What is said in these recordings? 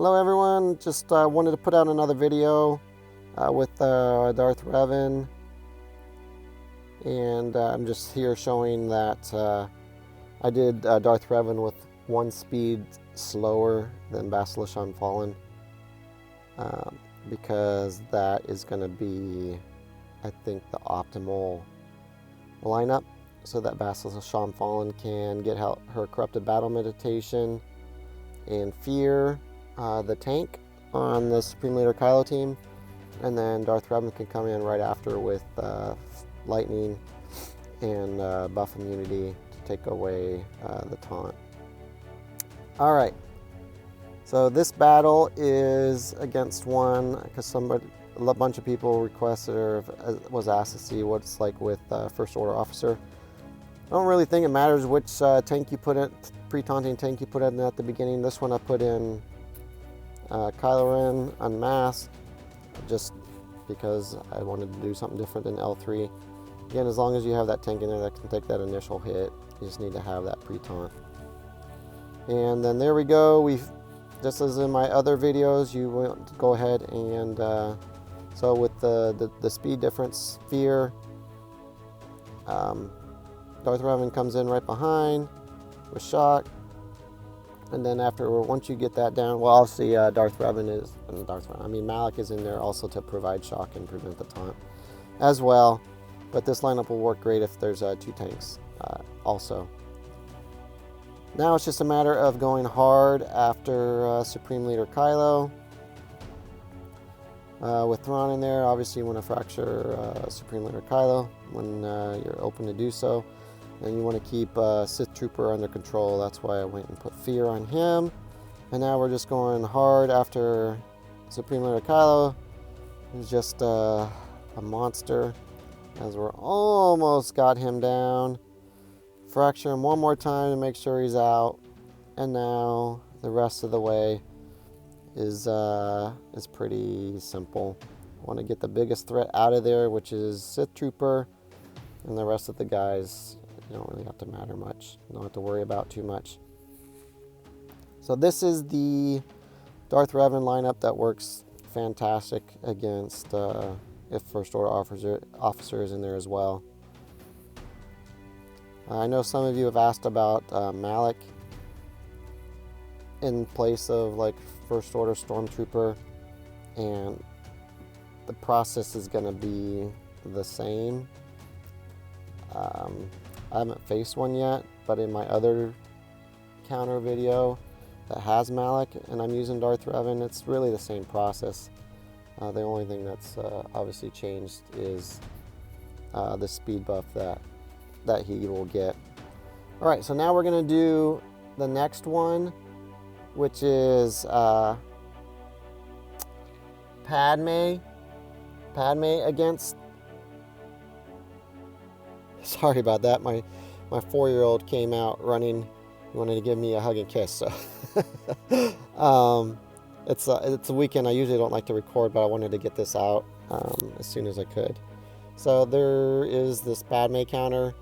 Hello everyone, just wanted to put out another video with Darth Revan, and I'm just here showing that I did Darth Revan with one speed slower than Basilisk Unfallen, because that is going to be, I think, the optimal lineup so that Basilisk Unfallen can get her Corrupted Battle Meditation and Fear the tank on the Supreme Leader Kylo team, and then Darth Revan can come in right after with lightning and buff immunity to take away the taunt. Alright, so this battle is against one, because a bunch of people requested or was asked to see what it's like with First Order Officer. I don't really think it matters which tank you put in, pre-taunting tank you put in at the beginning. This one I put in Kylo Ren unmasked, just because I wanted to do something different than L3. Again, as long as you have that tank in there that can take that initial hit, you just need to have that pre-taunt. And then there we go. Just as in my other videos, you want to go ahead and so with the speed difference, Fear, Darth Revan comes in right behind with Shock. And then once you get that down, well, obviously Malak is in there also to provide shock and prevent the taunt as well. But this lineup will work great if there's two tanks also. Now it's just a matter of going hard after Supreme Leader Kylo. With Thrawn in there, obviously you want to fracture Supreme Leader Kylo when you're open to do so. And you want to keep Sith Trooper under control. That's why I went and put Fear on him. And now we're just going hard after Supreme Leader Kylo. He's just a monster, as we're almost got him down. Fracture him one more time to make sure he's out. And now the rest of the way is pretty simple. I want to get the biggest threat out of there, which is Sith Trooper, and the rest of the guys don't really have to matter much. Don't have to worry about too much. So this is the Darth Revan lineup that works fantastic against if First Order officer is in there as well. I know some of you have asked about Malak in place of like First Order Stormtrooper, and the process is going to be the same. I haven't faced one yet, but in my other counter video that has Malak and I'm using Darth Revan, it's really the same process. The only thing that's obviously changed is the speed buff that he will get. Alright, so now we're going to do the next one, which is Padme against... Sorry about that. My 4-year-old came out running. He wanted to give me a hug and kiss. So it's a weekend. I usually don't like to record, but I wanted to get this out as soon as I could. So there is this Padme counter.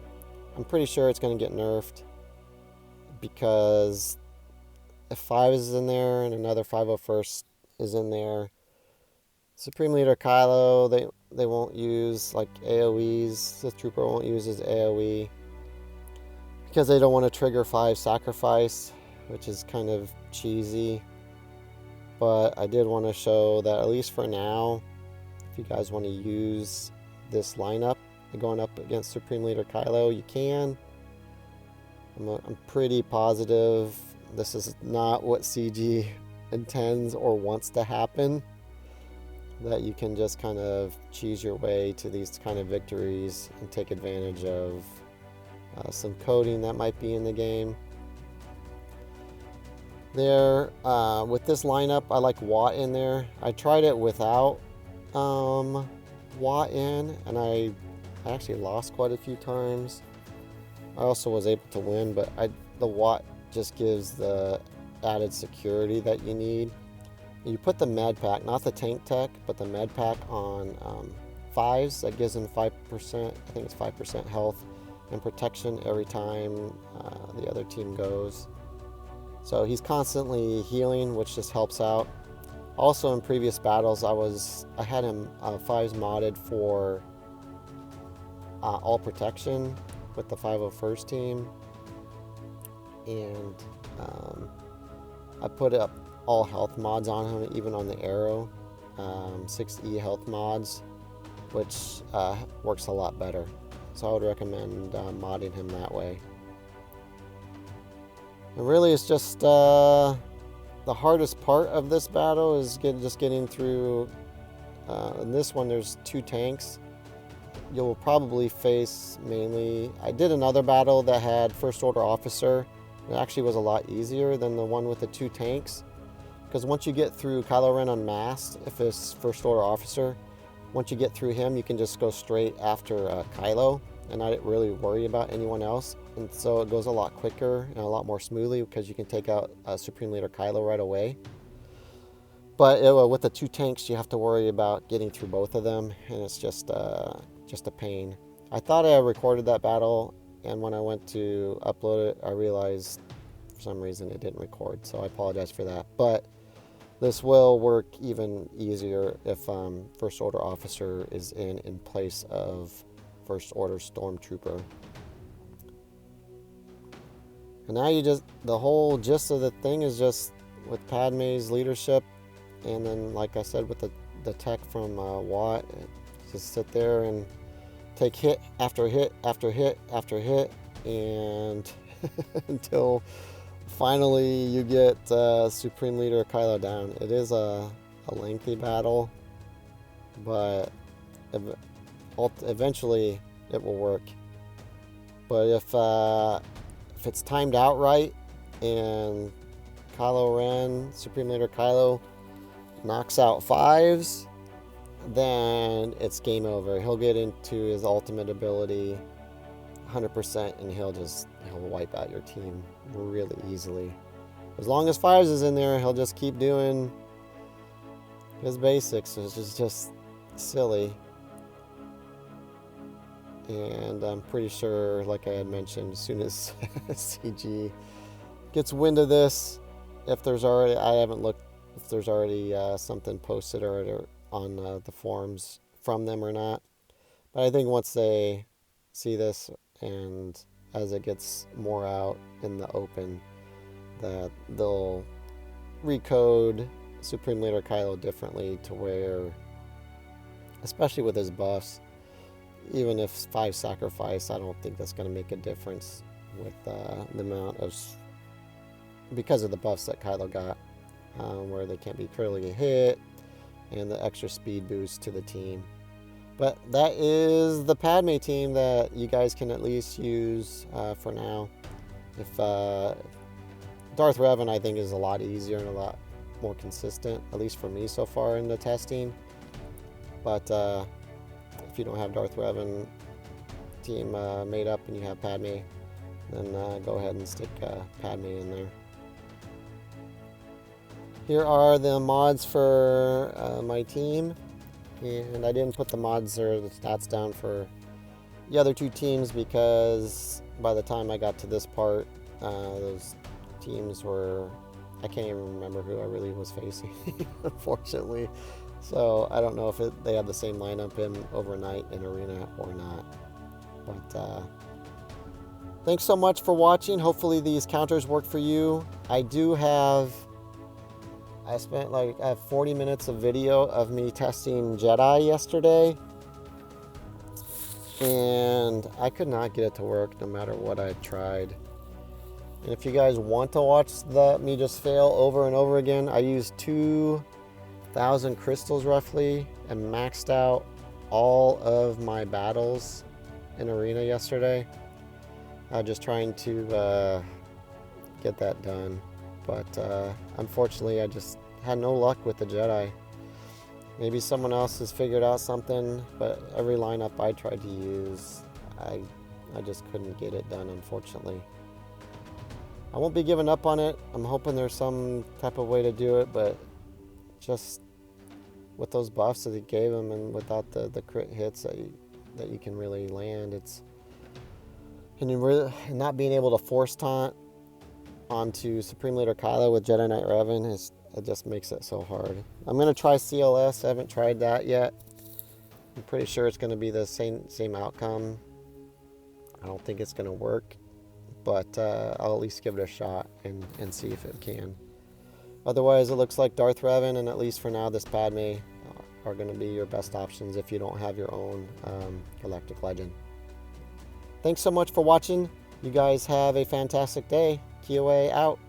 I'm pretty sure it's going to get nerfed, because if 5 is in there and another 501st is in there, Supreme Leader Kylo, they won't use like AoEs. Sith Trooper won't use his AoE because they don't want to trigger 5 sacrifice, which is kind of cheesy. But I did want to show that at least for now, if you guys want to use this lineup going up against Supreme Leader Kylo, you can. I'm pretty positive this is not what CG intends or wants to happen, that you can just kind of cheese your way to these kind of victories and take advantage of some coding that might be in the game. There, with this lineup, I like Watt in there. I tried it without Watt in, and I actually lost quite a few times. I also was able to win, but the Watt just gives the added security that you need. You put the med pack, not the tank tech, but the med pack on 5s. That gives them 5%, I think it's 5% health and protection every time the other team goes. So he's constantly healing, which just helps out. Also, in previous battles, I had him 5s modded for all protection with the 501st team, and I put up all health mods on him, even on the arrow, 6E health mods, which works a lot better. So I would recommend modding him that way. And really, it's just the hardest part of this battle is just getting through. In this one, there's 2 tanks. You'll probably face mainly. I did another battle that had First Order Officer. It actually was a lot easier than the one with the 2 tanks, because once you get through Kylo Ren Unmasked, if it's First Order Officer, once you get through him, you can just go straight after Kylo, and not really worry about anyone else. And so it goes a lot quicker and a lot more smoothly, because you can take out Supreme Leader Kylo right away. But with the 2 tanks, you have to worry about getting through both of them, and it's just a pain. I thought I recorded that battle, and when I went to upload it, I realized for some reason it didn't record, so I apologize for that. But this will work even easier if First Order Officer is in place of First Order Stormtrooper. And now the whole gist of the thing is just with Padme's leadership, and then, like I said, with the tech from Watt, just sit there and take hit after hit after hit after hit, and until finally you get Supreme Leader Kylo down. It is a lengthy battle, but eventually it will work. But if it's timed out right and Kylo Ren, Supreme Leader Kylo, knocks out 5s, then it's game over. He'll get into his ultimate ability 100%, and he'll wipe out your team really easily. As long as 5s is in there, he'll just keep doing his basics, which is just silly. And I'm pretty sure, like I had mentioned, as soon as CG gets wind of this, if there's already, I haven't looked if there's already something posted or on the forums from them or not. But I think once they see this, and as it gets more out in the open, that they'll recode Supreme Leader Kylo differently to where, especially with his buffs, even if 5 sacrifice, I don't think that's going to make a difference with the amount of, because of the buffs that Kylo got, where they can't be critically hit, and the extra speed boost to the team. But that is the Padme team that you guys can at least use for now. If Darth Revan, I think, is a lot easier and a lot more consistent, at least for me so far in the testing. But if you don't have Darth Revan team made up and you have Padme, then go ahead and stick Padme in there. Here are the mods for my team, and I didn't put the mods or the stats down for the other 2 teams because by the time I got to this part, those teams were, I can't even remember who I really was facing, unfortunately. So I don't know if they have the same lineup in overnight in Arena or not. But thanks so much for watching. Hopefully these counters work for you. I spent like 40 minutes of video of me testing Jedi yesterday, and I could not get it to work no matter what I tried. And if you guys want to watch me just fail over and over again, I used 2,000 crystals roughly and maxed out all of my battles in Arena yesterday. Just trying to get that done. But unfortunately, I just had no luck with the Jedi. Maybe someone else has figured out something, but every lineup I tried to use, I just couldn't get it done, unfortunately. I won't be giving up on it. I'm hoping there's some type of way to do it, but just with those buffs that he gave him and without the crit hits that you can really land, and not being able to force taunt onto Supreme Leader Kylo with Jedi Knight Revan, it just makes it so hard. I'm going to try CLS. I haven't tried that yet. I'm pretty sure it's going to be the same outcome. I don't think it's going to work, but I'll at least give it a shot and see if it can. Otherwise, it looks like Darth Revan and, at least for now, this Padme are going to be your best options if you don't have your own Galactic Legend. Thanks so much for watching. You guys have a fantastic day. KOA out.